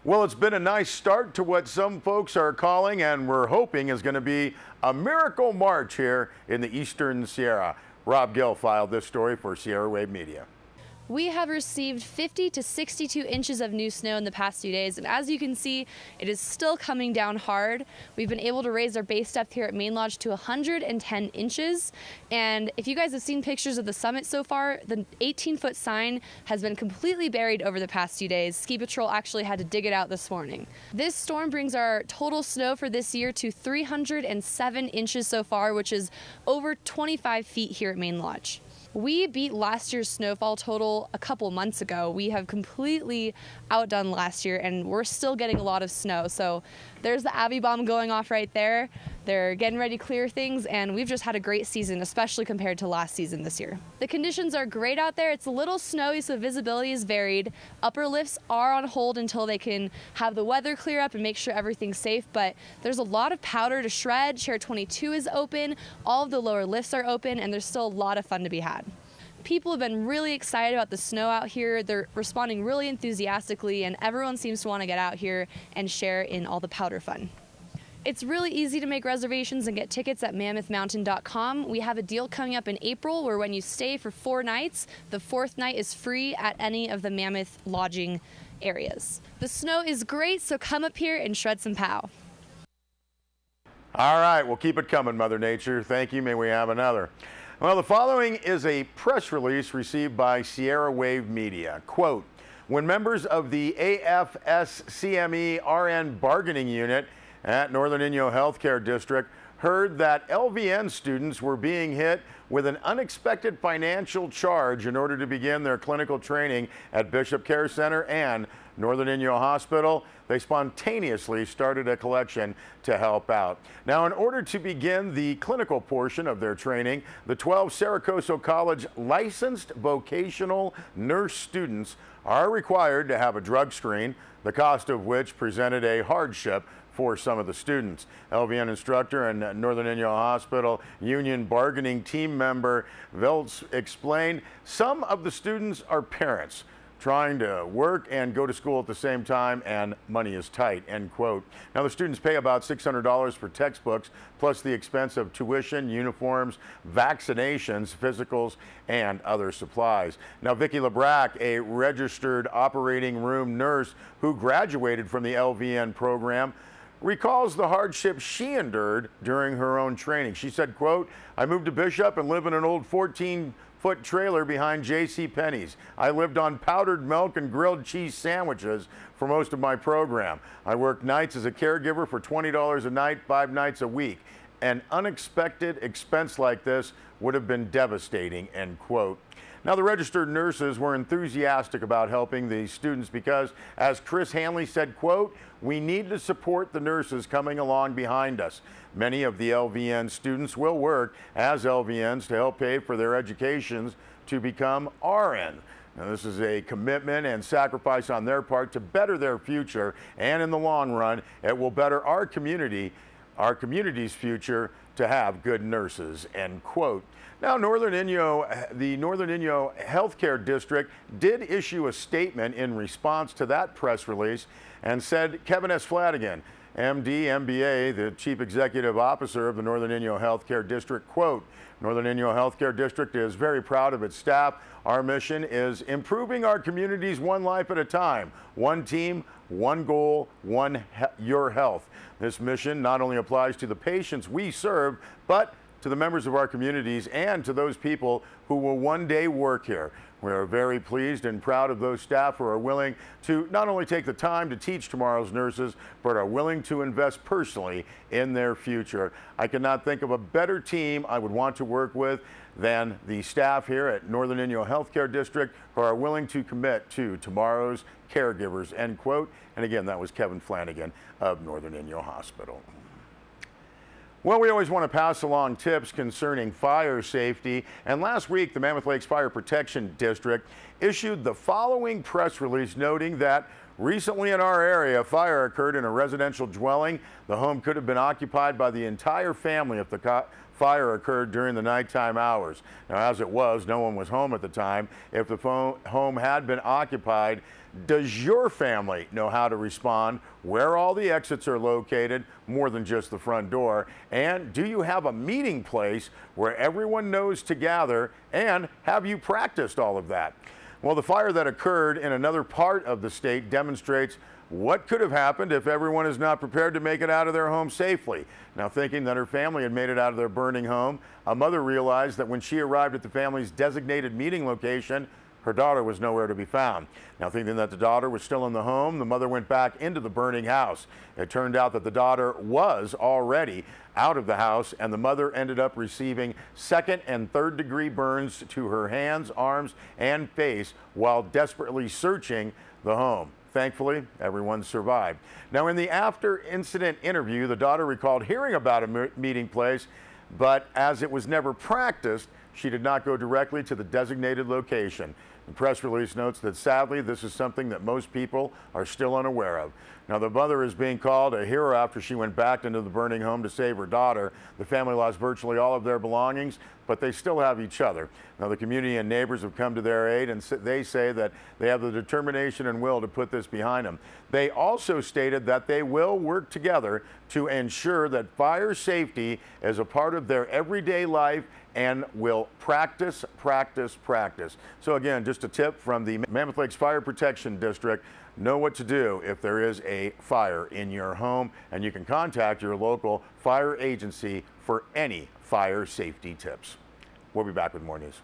Well, it's been a nice start to what some folks are calling and we're hoping is going to be a miracle March here in the Eastern Sierra. Rob Gill filed this story for Sierra Wave Media. We have received 50 to 62 inches of new snow in the past few days, and as you can see, it is still coming down hard. We've been able to raise our base depth here at Main Lodge to 110 inches, and if you guys have seen pictures of the summit so far, the 18-foot sign has been completely buried over the past few days. Ski Patrol actually had to dig it out this morning. This storm brings our total snow for this year to 307 inches so far, which is over 25 feet here at Main Lodge. We beat last year's snowfall total a couple months ago. We have completely outdone last year, and we're still getting a lot of snow. So there's the Abby bomb going off right there. They're getting ready to clear things, and we've just had a great season, especially compared to last season this year. The conditions are great out there. It's a little snowy, so visibility is varied. Upper lifts are on hold until they can have the weather clear up and make sure everything's safe, but there's a lot of powder to shred. Chair 22 is open, all of the lower lifts are open, and there's still a lot of fun to be had. People have been really excited about the snow out here. They're responding really enthusiastically, and everyone seems to want to get out here and share in all the powder fun. It's really easy to make reservations and get tickets at mammothmountain.com. We have a deal coming up in April where when you stay for 4 nights, the 4th night is free at any of the Mammoth lodging areas. The snow is great, so come up here and shred some pow. All right, well, keep it coming, Mother Nature. Thank you. May we have another. Well, the following is a press release received by Sierra Wave Media. Quote, when members of the AFSCME RN bargaining unit at Northern Inyo Healthcare District heard that LVN students were being hit with an unexpected financial charge in order to begin their clinical training at Bishop Care Center and Northern Inyo Hospital, they spontaneously started a collection to help out. Now, in order to begin the clinical portion of their training, the 12 Saracoso College licensed vocational nurse students are required to have a drug screen, the cost of which presented a hardship for some of the students. LVN instructor and Northern Inyo Hospital union bargaining team member Veltz explained some of the students are parents trying to work and go to school at the same time, and money is tight, end quote. Now, the students pay about $600 for textbooks, plus the expense of tuition, uniforms, vaccinations, physicals, and other supplies. Now, Vicki LeBrack, a registered operating room nurse who graduated from the LVN program, recalls the hardship she endured during her own training. She said, quote, I moved to Bishop and live in an old 14-foot trailer behind J.C. Penney's. I lived on powdered milk and grilled cheese sandwiches for most of my program. I worked nights as a caregiver for $20 a night, 5 nights a week. An unexpected expense like this would have been devastating, end quote. Now, the registered nurses were enthusiastic about helping the students because, as Chris Hanley said, quote, we need to support the nurses coming along behind us. Many of the LVN students will work as LVNs to help pay for their educations to become RN. Now, this is a commitment and sacrifice on their part to better their future, and in the long run, it will better our community's future to have good nurses, end quote. Now, the Northern Inyo Healthcare District did issue a statement in response to that press release and said Kevin S. Flanagan, MD, MBA, the Chief Executive Officer of the Northern Inyo Healthcare District, quote, Northern Inyo Healthcare District is very proud of its staff. Our mission is improving our communities one life at a time, one team, one goal, your health. This mission not only applies to the patients we serve, but to the members of our communities and to those people who will one day work here. We are very pleased and proud of those staff who are willing to not only take the time to teach tomorrow's nurses, but are willing to invest personally in their future. I cannot think of a better team I would want to work with than the staff here at Northern Inyo Healthcare District who are willing to commit to tomorrow's caregivers, end quote. And again, that was Kevin Flanagan of Northern Inyo Hospital. Well, we always want to pass along tips concerning fire safety, and last week the Mammoth Lakes Fire Protection District issued the following press release noting that recently in our area a fire occurred in a residential dwelling. The home could have been occupied by the entire family if the fire occurred during the nighttime hours. Now, as it was, no one was home at the time. If the home had been occupied, does your family know how to respond, where all the exits are located, more than just the front door? And do you have a meeting place where everyone knows to gather? And have you practiced all of that? Well, the fire that occurred in another part of the state demonstrates what could have happened if everyone is not prepared to make it out of their home safely. Now, thinking that her family had made it out of their burning home, a mother realized that when she arrived at the family's designated meeting location, her daughter was nowhere to be found. Now, thinking that the daughter was still in the home, the mother went back into the burning house. It turned out that the daughter was already out of the house, and the mother ended up receiving second and third degree burns to her hands, arms, and face while desperately searching the home. Thankfully, everyone survived. Now, in the after incident interview, the daughter recalled hearing about a meeting place, but as it was never practiced, she did not go directly to the designated location. The press release notes that sadly, this is something that most people are still unaware of. Now, the mother is being called a hero after she went back into the burning home to save her daughter. The family lost virtually all of their belongings, but they still have each other. Now, the community and neighbors have come to their aid, and they say that they have the determination and will to put this behind them. They also stated that they will work together to ensure that fire safety is a part of their everyday life and will practice, practice, practice. So again, just a tip from the Mammoth Lakes Fire Protection District. Know what to do if there is a fire in your home, and you can contact your local fire agency for any fire safety tips. We'll be back with more news.